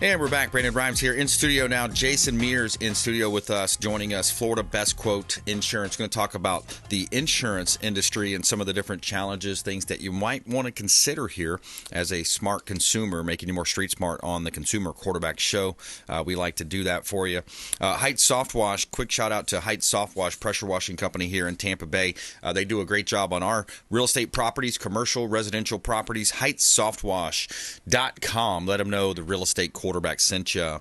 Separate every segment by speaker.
Speaker 1: And we're back. Brandon Rhymes here in studio now. Jason Mears in studio with us, joining us. Florida Best Quote Insurance. Going to talk about the insurance industry and some of the different challenges, things that you might want to consider here as a smart consumer, making you more street smart on the Consumer Quarterback Show. We like to do that for you. Heights Soft Wash. Quick shout out to Heights Soft Wash, pressure washing company here in Tampa Bay. They do a great job on our real estate properties, commercial, residential properties. HeightsSoftWash.com. Let them know the real estate quarterback sent you.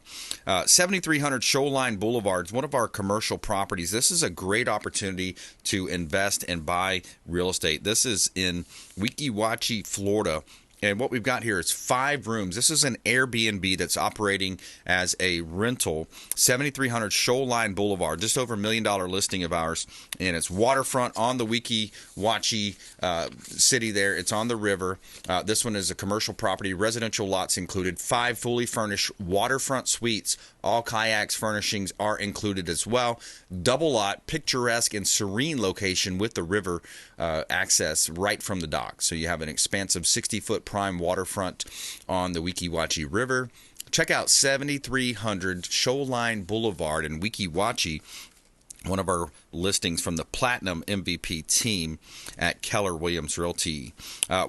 Speaker 1: 7300 Shoreline Boulevard is one of our commercial properties. This is a great opportunity to invest and buy real estate. This is in Weeki Wachee, Florida. And what we've got here is 5 rooms. This is an Airbnb that's operating as a rental. 7300 Shoreline Boulevard, just over $1 million listing of ours. And it's waterfront on the Weeki Wachee city there. It's on the river. This one is a commercial property, residential lots included, 5 fully furnished waterfront suites. All kayaks furnishings are included as well. Double lot, picturesque and serene location with the river access right from the dock. So you have an expansive 60-foot prime waterfront on the Weeki Wachee River. Check out 7300 Shoreline Boulevard in Weeki Wachee. One of our listings from the Platinum MVP team at Keller Williams Realty.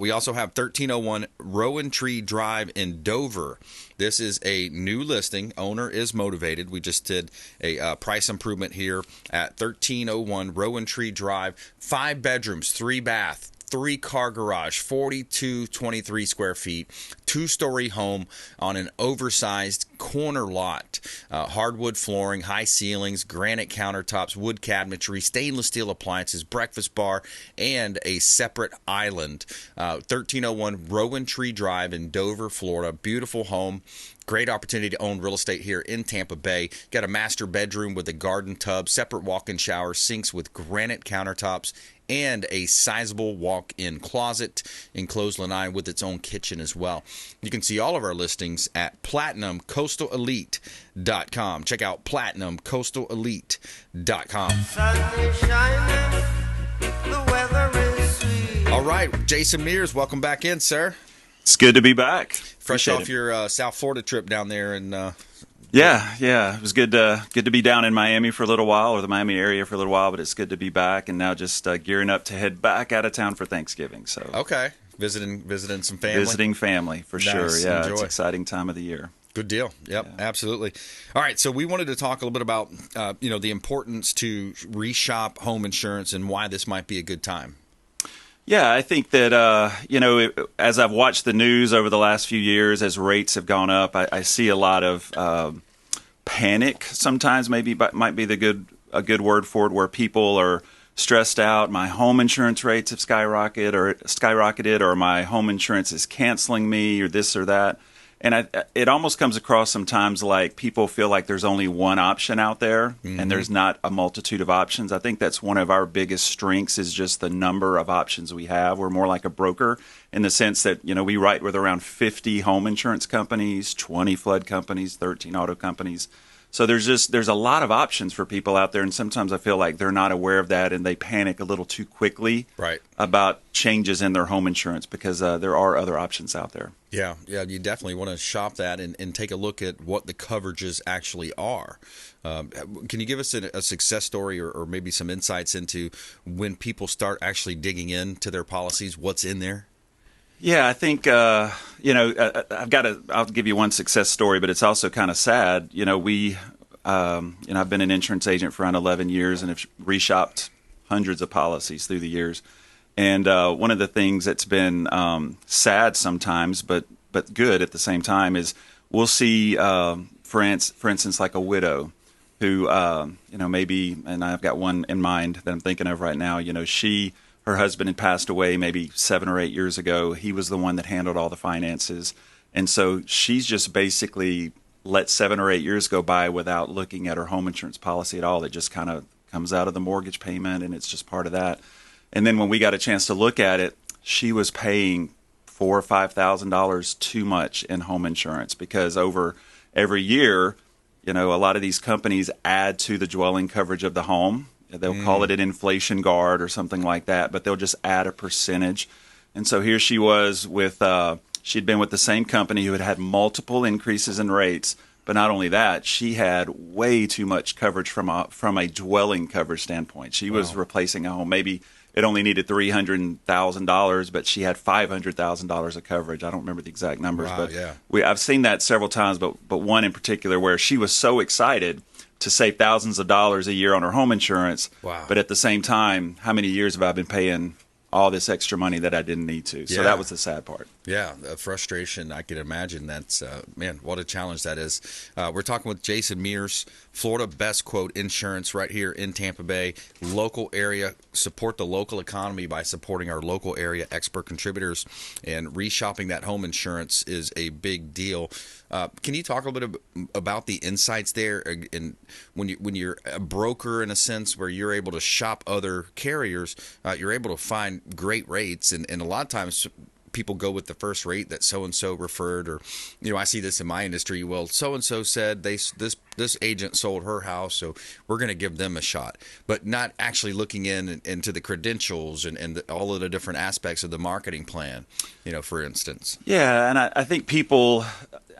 Speaker 1: We also have 1301 Rowan Tree Drive in Dover. This is a new listing. Owner is motivated. We just did a price improvement here at 1301 Rowan Tree Drive. 5 bedrooms, 3 bath. 3-car garage, 4223 square feet, 2-story home on an oversized corner lot. Hardwood flooring, high ceilings, granite countertops, wood cabinetry, stainless steel appliances, breakfast bar, and a separate island. 1301 Rowan Tree Drive in Dover, Florida. Beautiful home. Great opportunity to own real estate here in Tampa Bay. Got a master bedroom with a garden tub, separate walk-in shower, sinks with granite countertops, and a sizable walk-in closet, enclosed lanai with its own kitchen as well. You can see all of our listings at PlatinumCoastalElite.com. Check out PlatinumCoastalElite.com. The weather is sweet. All right, Jason Mears, welcome back in, sir.
Speaker 2: It's good to be back.
Speaker 1: Fresh off your South Florida trip down there, and
Speaker 2: yeah, it was good to be down in Miami for a little while, or the Miami area for a little while. But it's good to be back, and now just gearing up to head back out of town for Thanksgiving. So
Speaker 1: okay, visiting some family.
Speaker 2: Visiting family for sure. Yeah,
Speaker 1: Enjoy.
Speaker 2: It's an exciting time of the year.
Speaker 1: Good deal. Yep, yeah. Absolutely. All right, so we wanted to talk a little bit about the importance to reshop home insurance and why this might be a good time.
Speaker 2: Yeah, I think that, as I've watched the news over the last few years, as rates have gone up, I see a lot of panic sometimes, might be a good word for it, where people are stressed out. My home insurance rates have skyrocketed, or my home insurance is canceling me, or this or that. And it almost comes across sometimes like people feel like there's only one option out there, and there's not a multitude of options. I think that's one of our biggest strengths, is just the number of options we have. We're more like a broker in the sense that, we write with around 50 home insurance companies, 20 flood companies, 13 auto companies. So there's a lot of options for people out there, and sometimes I feel like they're not aware of that, and they panic a little too quickly about changes in their home insurance, because there are other options out there.
Speaker 1: Yeah, you definitely want to shop that and take a look at what the coverages actually are. Can you give us a success story or maybe some insights into when people start actually digging into their policies, what's in there?
Speaker 2: Yeah, I think, I'll give you one success story, but it's also kind of sad. I've been an insurance agent for around 11 years and have reshopped hundreds of policies through the years. And one of the things that's been sad sometimes, but good at the same time, is we'll see, for instance, like a widow who, maybe, and I've got one in mind that I'm thinking of right now, her husband had passed away maybe 7 or 8 years ago. He was the one that handled all the finances. And so she's just basically let 7 or 8 years go by without looking at her home insurance policy at all. It just kind of comes out of the mortgage payment, and it's just part of that. And then when we got a chance to look at it, she was paying $4,000 or $5,000 too much in home insurance, because over every year, a lot of these companies add to the dwelling coverage of the home. They'll call it an inflation guard or something like that, but they'll just add a percentage. And so here she was with She'd been with the same company who had had multiple increases in rates. But not only that, she had way too much coverage from a dwelling coverage standpoint. She was replacing a home. Maybe it only needed $300,000, but she had $500,000 of coverage. I don't remember the exact numbers, but I've seen that several times. But one in particular where she was so excited to save thousands of dollars a year on her home insurance.
Speaker 1: Wow.
Speaker 2: But at the same time, how many years have I been paying all this extra money that I didn't need to? So that was the sad part.
Speaker 1: Yeah, the frustration, I can imagine. That's, man, what a challenge that is. We're talking with Jason Mears, Florida Best Quote Insurance right here in Tampa Bay. Local area, support the local economy by supporting our local area expert contributors. And reshopping that home insurance is a big deal. Can you talk a little bit about the insights there? And when you're a broker, in a sense, where you're able to shop other carriers, you're able to find great rates. And a lot of times people go with the first rate that so-and-so referred, or, I see this in my industry. Well, so-and-so said this agent sold her house, so we're going to give them a shot, but not actually looking into the credentials and all of the different aspects of the marketing plan, for instance.
Speaker 2: Yeah, and I think people,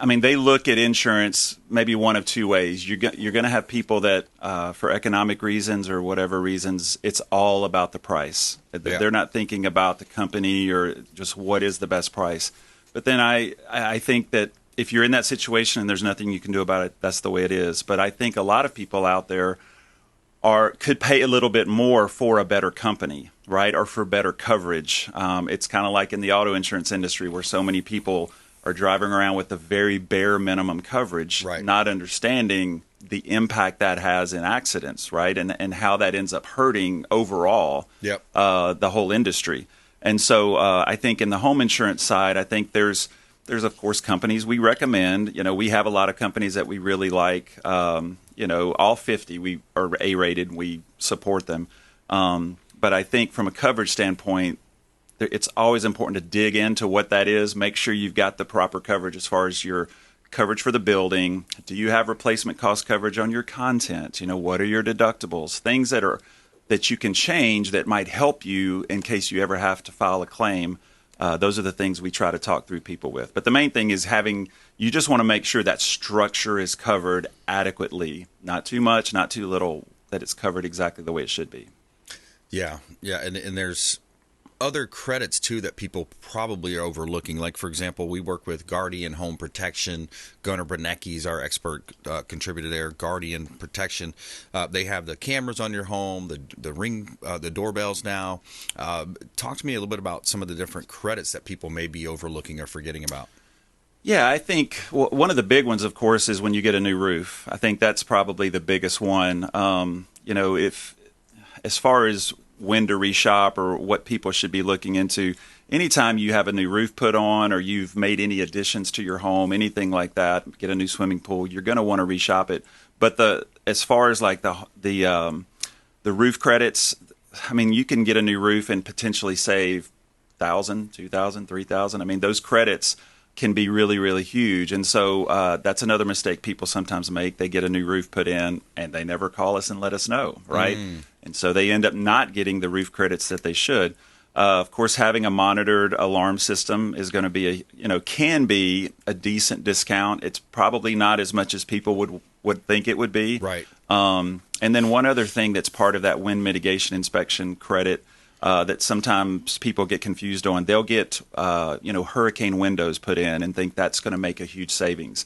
Speaker 2: they look at insurance maybe one of two ways. You're going to have people that, for economic reasons or whatever reasons, it's all about the price. Yeah. They're not thinking about the company or just what is the best price. But then I think that if you're in that situation and there's nothing you can do about it, that's the way it is. But I think a lot of people out there could pay a little bit more for a better company, right, or for better coverage. It's kind of like in the auto insurance industry where so many people are driving around with the very bare minimum coverage,
Speaker 1: right,
Speaker 2: not understanding the impact that has in accidents, right, and how that ends up hurting overall the whole industry. And so I think in the home insurance side, I think there's of course companies we recommend. We have a lot of companies that we really like. All 50 we are A-rated. We support them. But I think from a coverage standpoint, it's always important to dig into what that is. Make sure you've got the proper coverage as far as your coverage for the building. Do you have replacement cost coverage on your content? What are your deductibles? Things that you can change that might help you in case you ever have to file a claim. Those are the things we try to talk through people with. But the main thing is you just want to make sure that structure is covered adequately. Not too much, not too little, that it's covered exactly the way it should be.
Speaker 1: Yeah. And there's other credits too that people probably are overlooking. Like, for example, we work with Guardian Home Protection. Gunnar Bernecki's our expert contributor there. Guardian Protection. They have the cameras on your home, the ring, the doorbells now. Talk to me a little bit about some of the different credits that people may be overlooking or forgetting about.
Speaker 2: Yeah, I think one of the big ones, of course, is when you get a new roof. I think that's probably the biggest one. If as far as when to reshop or what people should be looking into, anytime you have a new roof put on or you've made any additions to your home, anything like that, get a new swimming pool, you're going to want to reshop it. But as far as like the roof credits, you can get a new roof and potentially save $1,000, $2,000, $3,000. Those credits can be really, really huge. And so that's another mistake people sometimes make. They get a new roof put in and they never call us and let us know, right? And so they end up not getting the roof credits that they should. Of course, having a monitored alarm system is going to be can be a decent discount. It's probably not as much as people would think it would be.
Speaker 1: Right.
Speaker 2: And then one other thing that's part of that wind mitigation inspection credit that sometimes people get confused on, they'll get hurricane windows put in and think that's going to make a huge savings.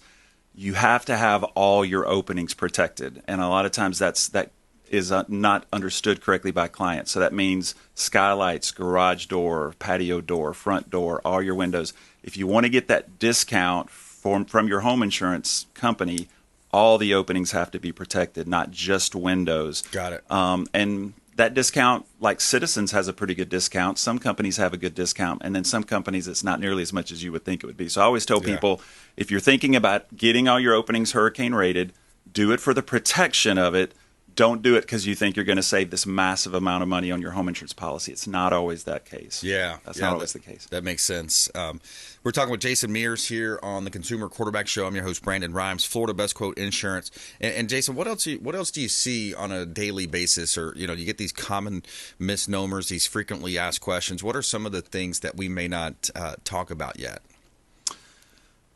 Speaker 2: You have to have all your openings protected, and a lot of times that is not understood correctly by clients. So that means skylights, garage door, patio door, front door, all your windows. If you want to get that discount from your home insurance company, all the openings have to be protected, not just windows.
Speaker 1: Got it.
Speaker 2: And that discount, like Citizens has a pretty good discount. Some companies have a good discount, and then some companies it's not nearly as much as you would think it would be. So I always tell people, if you're thinking about getting all your openings hurricane rated, do it for the protection of it. Don't do it because you think you're going to save this massive amount of money on your home insurance policy. It's not always that case. That's not always the case.
Speaker 1: That makes sense. We're talking with Jason Mears here on the Consumer Quarterback Show. I'm your host, Brandon Rhymes, Florida Best Quote Insurance. And Jason, what else do you see on a daily basis, or you get these common misnomers, these frequently asked questions? What are some of the things that we may not talk about yet?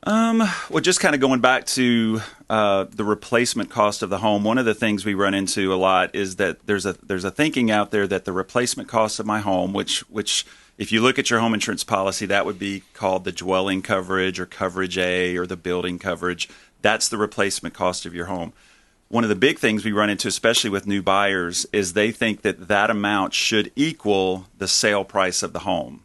Speaker 2: Well, just kind of going back to the replacement cost of the home. One of the things we run into a lot is that there's a thinking out there that the replacement cost of my home, which if you look at your home insurance policy, that would be called the dwelling coverage or coverage A or the building coverage. That's the replacement cost of your home. One of the big things we run into, especially with new buyers, is they think that that amount should equal the sale price of the home.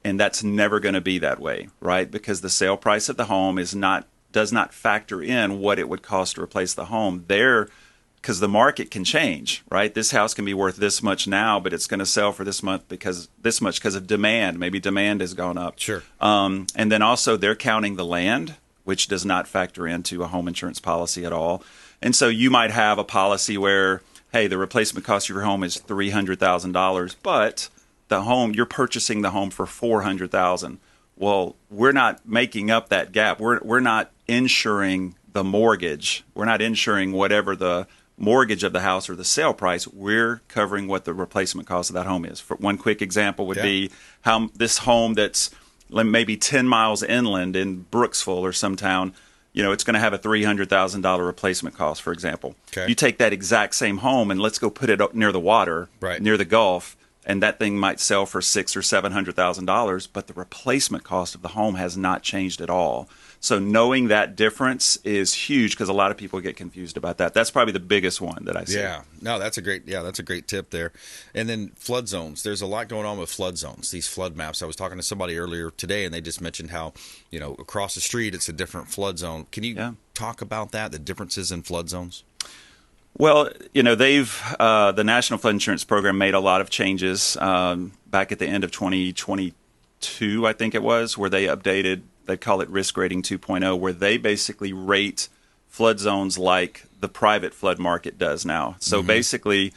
Speaker 2: And that's never going to be that way, right? Because the sale price of the home does not factor in what it would cost to replace the home. Because the market can change, right? This house can be worth this much now, but it's going to sell for this much because of demand. Maybe demand has gone up.
Speaker 1: Sure.
Speaker 2: And then also they're counting the land, which does not factor into a home insurance policy at all. And so you might have a policy where, hey, the replacement cost of your home is $300,000, but the home, you're purchasing the home for $400,000. Well, we're not making up that gap. We're not insuring the mortgage. We're not insuring whatever the mortgage of the house or the sale price. We're covering what the replacement cost of that home is. For one quick example would be how this home that's maybe 10 miles inland in Brooksville or some town, it's going to have a $300,000 replacement cost, for example.
Speaker 1: Okay.
Speaker 2: You take that exact same home and let's go put it up near the water,
Speaker 1: right,
Speaker 2: near the Gulf, and that thing might sell for $600,000 or $700,000, but the replacement cost of the home has not changed at all. So knowing that difference is huge because a lot of people get confused about that. That's probably the biggest one that I see.
Speaker 1: Yeah, no, that's a great tip there. And then flood zones. There's a lot going on with flood zones. These flood maps. I was talking to somebody earlier today, and they just mentioned how across the street it's a different flood zone. Can you talk about that? The differences in flood zones?
Speaker 2: Well, they've the National Flood Insurance Program made a lot of changes back at the end of 2022, I think it was, where they updated. They call it Risk Rating 2.0, where they basically rate flood zones like the private flood market does now. So basically,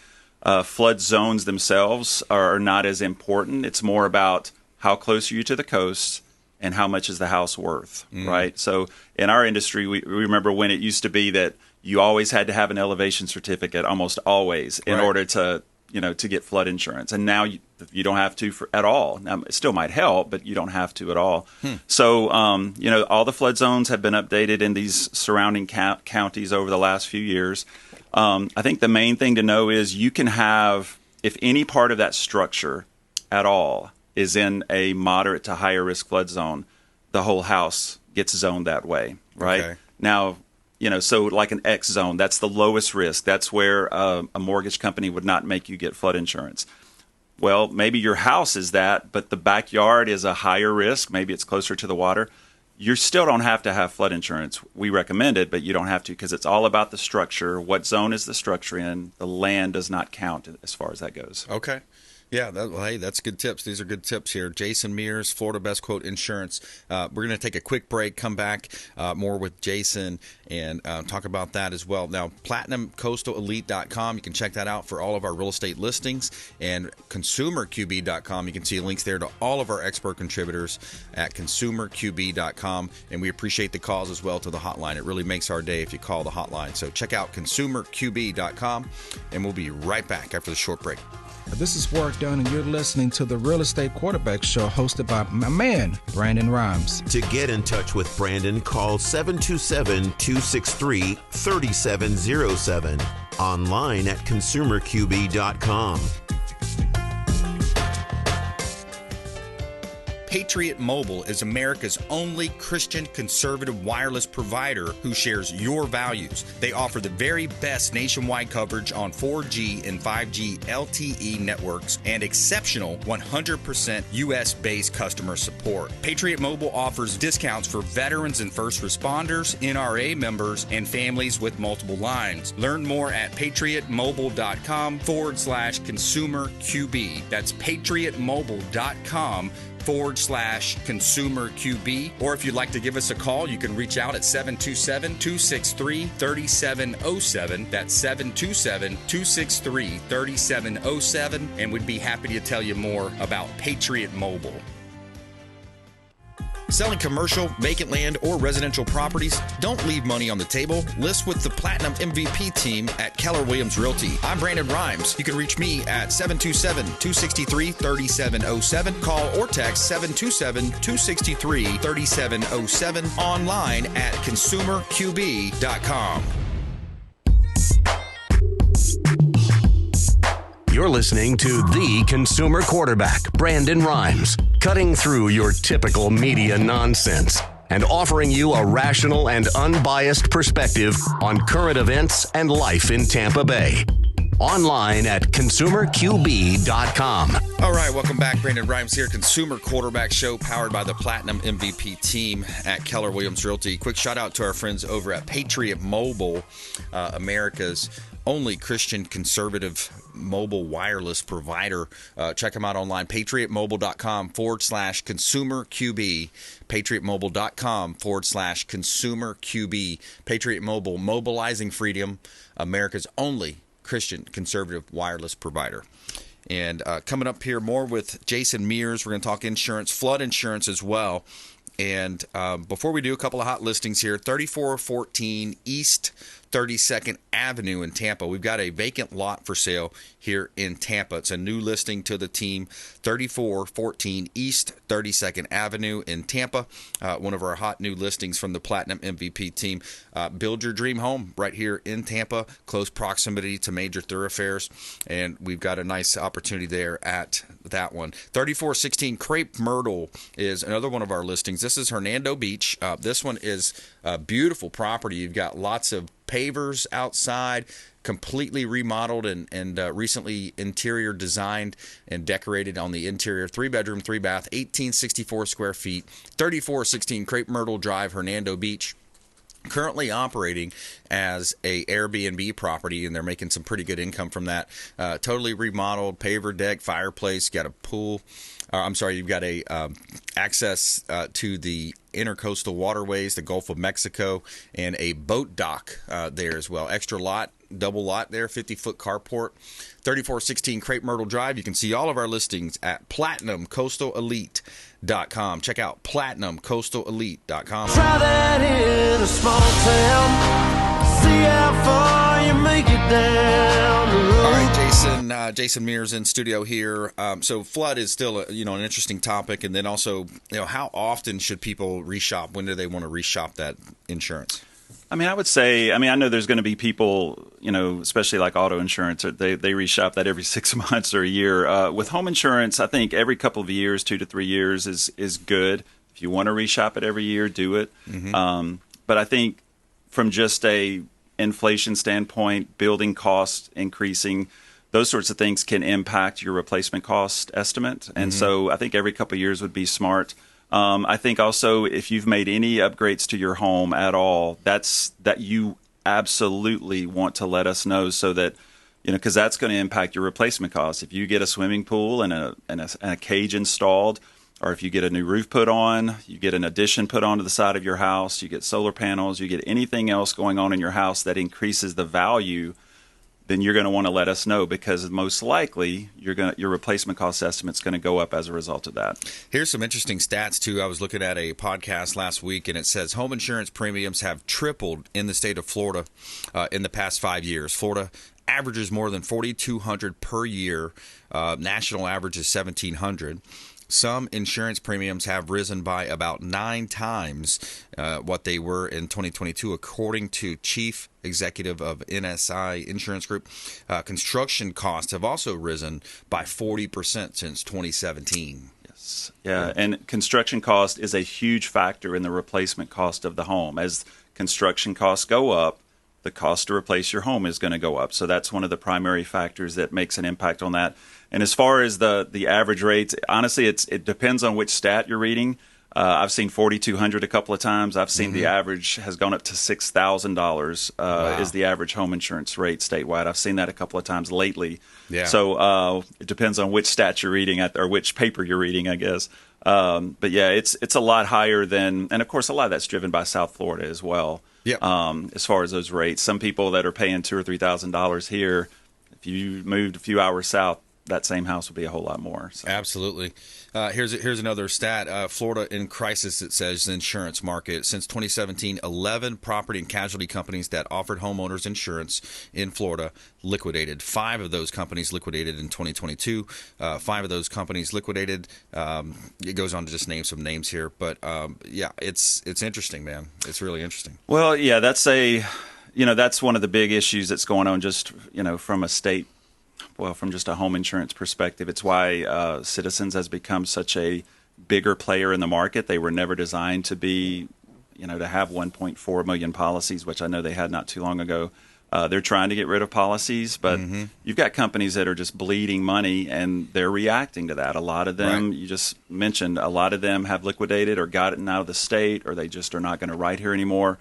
Speaker 2: flood zones themselves are not as important. It's more about how close are you to the coast and how much is the house worth, right? So in our industry, we remember when it used to be that you always had to have an elevation certificate, almost always, in order to get flood insurance. And now you don't have to at all. Now, it still might help, but you don't have to at all. So, all the flood zones have been updated in these surrounding counties over the last few years. I think the main thing to know is you can have, if any part of that structure at all is in a moderate to higher risk flood zone, the whole house gets zoned that way, right?
Speaker 1: Okay.
Speaker 2: Now, so like an X zone, that's the lowest risk. That's where a mortgage company would not make you get flood insurance. Well, maybe your house is that, but the backyard is a higher risk. Maybe it's closer to the water. You still don't have to have flood insurance. We recommend it, but you don't have to because it's all about the structure. What zone is the structure in? The land does not count as far as that goes.
Speaker 1: Okay. Yeah, hey, that's good tips. These are good tips here. Jason Mears, Florida Best Quote Insurance. We're going to take a quick break, come back more with Jason and talk about that as well. Now, PlatinumCoastalElite.com, you can check that out for all of our real estate listings, and ConsumerQB.com, you can see links there to all of our expert contributors at ConsumerQB.com, and we appreciate the calls as well to the hotline. It really makes our day if you call the hotline. So check out ConsumerQB.com, and we'll be right back after the short break.
Speaker 3: This is Work Done, and you're listening to the Real Estate Quarterback Show hosted by my man, Brandon Rhymes.
Speaker 4: To get in touch with Brandon, call 727-263-3707. Online at consumerqb.com.
Speaker 1: Patriot Mobile is America's only Christian conservative wireless provider who shares your values. They offer the very best nationwide coverage on 4G and 5G LTE networks and exceptional 100% US-based customer support. Patriot Mobile offers discounts for veterans and first responders, NRA members, and families with multiple lines. Learn more at patriotmobile.com/consumerqb. That's patriotmobile.com/consumerqb, or if you'd like to give us a call, you can reach out at 727-263-3707. That's 727-263-3707, and we'd be happy to tell you more about Patriot Mobile. Selling commercial, vacant land, or residential properties? Don't leave money on the table. List with the Platinum MVP team at Keller Williams Realty. I'm Brandon Rhymes. You can reach me at 727-263-3707. Call or text 727-263-3707. Online at consumerqb.com.
Speaker 5: You're listening to the consumer quarterback, Brandon Rhymes, cutting through your typical media nonsense and offering you a rational and unbiased perspective on current events and life in Tampa Bay. Online at consumerqb.com.
Speaker 1: All right, welcome back. Brandon Rhymes here, Consumer Quarterback Show, powered by the Platinum MVP team at Keller Williams Realty. Quick shout out to our friends over at Patriot Mobile, America's only Christian conservative mobile wireless provider. Check them out online, patriotmobile.com/consumerqb, patriotmobile.com/consumerqb. Patriot Mobile, mobilizing freedom, America's only Christian conservative wireless provider. And coming up here, more with Jason Mears. We're going to talk insurance, flood insurance as well. And before we do, a couple of hot listings here. 3414 East 32nd Avenue in Tampa. We've got a vacant lot for sale here in Tampa. It's a new listing to the team. 3414 East 32nd Avenue in Tampa. One of our hot new listings from the Platinum MVP team. Build your dream home right here in Tampa. Close proximity to major thoroughfares. And we've got a nice opportunity there at that one. 3416 Crepe Myrtle is another one of our listings. This is Hernando Beach. This one is a beautiful property. You've got lots of pavers outside, completely remodeled and recently interior designed and decorated on the interior. 3-bedroom, 3-bath, 1864 square feet, 3416 Crepe Myrtle Drive, Hernando Beach. Currently operating as a Airbnb property, and they're making some pretty good income from that. Totally remodeled, paver deck, fireplace, got a pool. You've got a access to the intercoastal waterways, the Gulf of Mexico, and a boat dock there as well. Extra lot, double lot there, 50-foot carport. 3416 Crepe Myrtle Drive. You can see all of our listings at PlatinumCoastalElite.com. Check out PlatinumCoastalElite.com.
Speaker 6: Try that in a small town. See how far you make it down the road.
Speaker 1: All right, Jason Mears in studio here. So flood is still an interesting topic, and then also how often should people reshop? When do they want to reshop that insurance?
Speaker 2: I mean, I would say, I know there's going to be people, especially like auto insurance, they reshop that every 6 months or a year. With home insurance, I think every couple of years, 2 to 3 years is good. If you want to reshop it every year, do it. Mm-hmm. But I think from just a inflation standpoint, building costs increasing, those sorts of things can impact your replacement cost estimate. And so I think every couple of years would be smart. I think also if you've made any upgrades to your home at all, that you absolutely want to let us know, so that, because that's going to impact your replacement costs. If you get a swimming pool and a cage installed, or if you get a new roof put on, you get an addition put onto the side of your house, you get solar panels, you get anything else going on in your house that increases the value, then you're going to want to let us know, because most likely your replacement cost estimate's going to go up as a result of that.
Speaker 1: Here's some interesting stats, too. I was looking at a podcast last week, and it says home insurance premiums have tripled in the state of Florida in the past 5 years. Florida averages more than $4,200 per year. National average is $1,700. Some insurance premiums have risen by about 9 times what they were in 2022, according to Chief Executive of NSI Insurance Group. Construction costs have also risen by 40% since 2017.
Speaker 2: Yes. Yeah, and construction cost is a huge factor in the replacement cost of the home. As construction costs go up, the cost to replace your home is going to go up. So that's one of the primary factors that makes an impact on that. And as far as the average rates, honestly, it depends on which stat you're reading. I've seen $4,200 a couple of times. I've seen the average has gone up to $6,000 is the average home insurance rate statewide. I've seen that a couple of times lately.
Speaker 1: Yeah.
Speaker 2: So it depends on which stat you're reading or which paper you're reading, I guess. But yeah, it's a lot higher than, and of course a lot of that's driven by South Florida as well.
Speaker 1: Yep.
Speaker 2: As far as those rates, some people that are paying $2,000 or $3,000 here, if you moved a few hours south, that same house will be a whole lot more. So.
Speaker 1: Absolutely. Here's another stat. Florida in crisis, it says, the insurance market. Since 2017, 11 property and casualty companies that offered homeowners insurance in Florida liquidated. 5 of those companies liquidated in 2022. 5 of those companies liquidated. It goes on to just name some names here. But, yeah, it's interesting, man. It's really interesting.
Speaker 2: Well, yeah, that's one of the big issues that's going on just, from a state. Well, from just a home insurance perspective, it's why Citizens has become such a bigger player in the market. They were never designed to be, to have 1.4 million policies, which I know they had not too long ago. They're trying to get rid of policies, but you've got companies that are just bleeding money, and they're reacting to that. A lot of them, you just mentioned, a lot of them have liquidated or gotten out of the state, or they just are not going to write here anymore.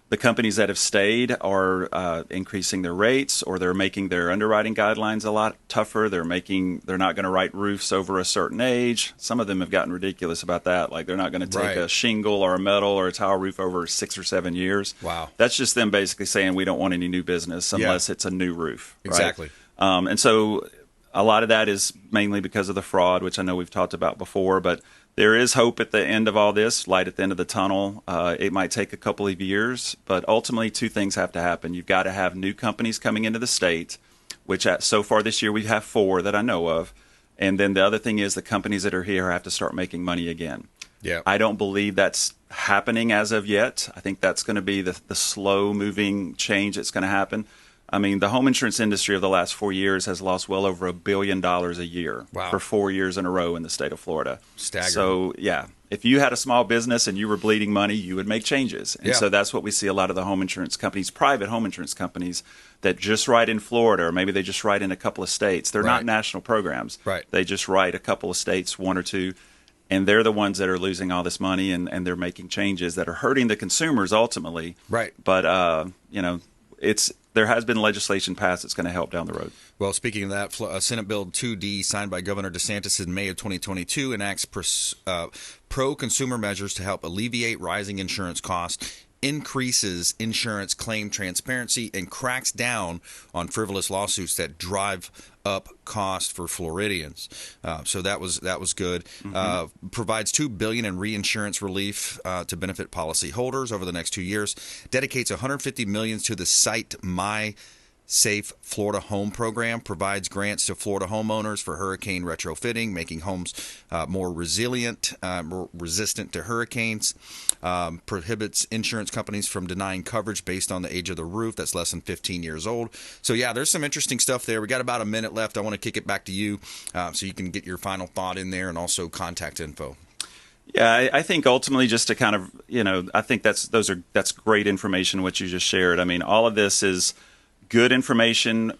Speaker 2: The companies that have stayed are increasing their rates, or they're making their underwriting guidelines a lot tougher. They're not going to write roofs over a certain age. Some of them have gotten ridiculous about that. Like they're not going to take a shingle or a metal or a tile roof over 6 or 7 years.
Speaker 1: Wow.
Speaker 2: That's just them basically saying we don't want any new business unless it's a new roof.
Speaker 1: Exactly.
Speaker 2: Right? And so a lot of that is mainly because of the fraud, which I know we've talked about before, but there is hope at the end of all this, light at the end of the tunnel. It might take a couple of years, but ultimately 2 things have to happen. You've got to have new companies coming into the state, which so far this year we have 4 that I know of. And then the other thing is the companies that are here have to start making money again.
Speaker 1: Yeah.
Speaker 2: I don't believe that's happening as of yet. I think that's going to be the slow-moving change that's going to happen. I mean, the home insurance industry of the last 4 years has lost well over $1 billion a year for 4 years in a row in the state of Florida.
Speaker 1: Staggering.
Speaker 2: So, yeah, if you had a small business and you were bleeding money, you would make changes. And so that's what we see a lot of the home insurance companies, private home insurance companies, that just write in Florida, or maybe they just write in a couple of states. They're not national programs.
Speaker 1: They
Speaker 2: just write a couple of states, 1 or 2. And they're the ones that are losing all this money, and they're making changes that are hurting the consumers ultimately.
Speaker 1: Right.
Speaker 2: But, there has been legislation passed that's going to help down the road.
Speaker 1: Well, speaking of that, Senate Bill 2D, signed by Governor DeSantis in May of 2022, enacts pro-consumer measures to help alleviate rising insurance costs, increases insurance claim transparency, and cracks down on frivolous lawsuits that drive up cost for Floridians. So that was good. Provides $2 billion in reinsurance relief to benefit policyholders over the next 2 years. Dedicates $150 million to the Site My Safe Florida Home Program. Provides grants to Florida homeowners for hurricane retrofitting, making homes more resilient, more resistant to hurricanes. Prohibits insurance companies from denying coverage based on the age of the roof that's less than 15 years old. So, yeah, there's some interesting stuff there. We got about a minute left. I want to kick it back to you so you can get your final thought in there, and also contact info.
Speaker 2: Yeah, I think ultimately just to kind of, I think that's great information, what you just shared. I mean, all of this is good information.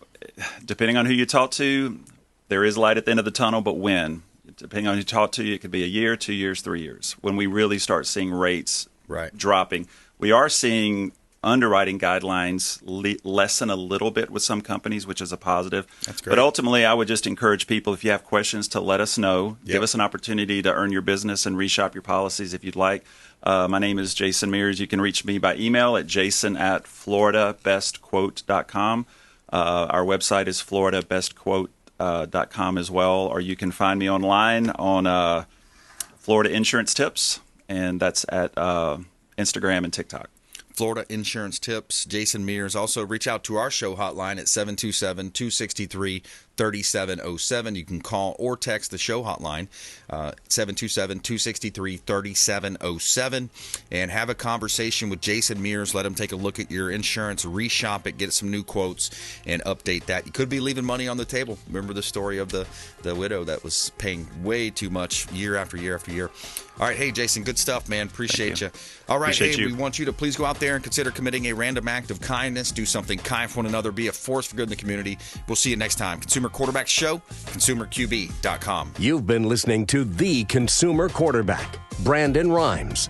Speaker 2: Depending on who you talk to, there is light at the end of the tunnel, but when? Depending on who you talk to, it could be a year, 2 years, 3 years, when we really start seeing rates dropping. We are seeing underwriting guidelines lessen a little bit with some companies, which is a positive.
Speaker 1: That's great.
Speaker 2: But ultimately, I would just encourage people, if you have questions, to let us know. Give us an opportunity to earn your business and reshop your policies if you'd like. My name is Jason Mears. You can reach me by email at jason@floridabestquote.com. Our website is floridabestquote.com as well, or you can find me online on Florida Insurance Tips, and that's at Instagram and TikTok.
Speaker 1: Florida Insurance Tips, Jason Mears. Also, reach out to our show hotline at 727-263-3707. You can call or text the show hotline, 727-263-3707, and have a conversation with Jason Mears. Let him take a look at your insurance, reshop it, get some new quotes, and update that. You could be leaving money on the table. Remember the story of the widow that was paying way too much year after year after year. All right, hey, Jason, good stuff, man. Appreciate you. All right, we want you to please go out there and consider committing a random act of kindness. Do something kind for one another. Be a force for good in the community. We'll see you next time. Consumer Quarterback Show, consumerqb.com.
Speaker 5: You've been listening to The Consumer Quarterback, Brandon Rhymes.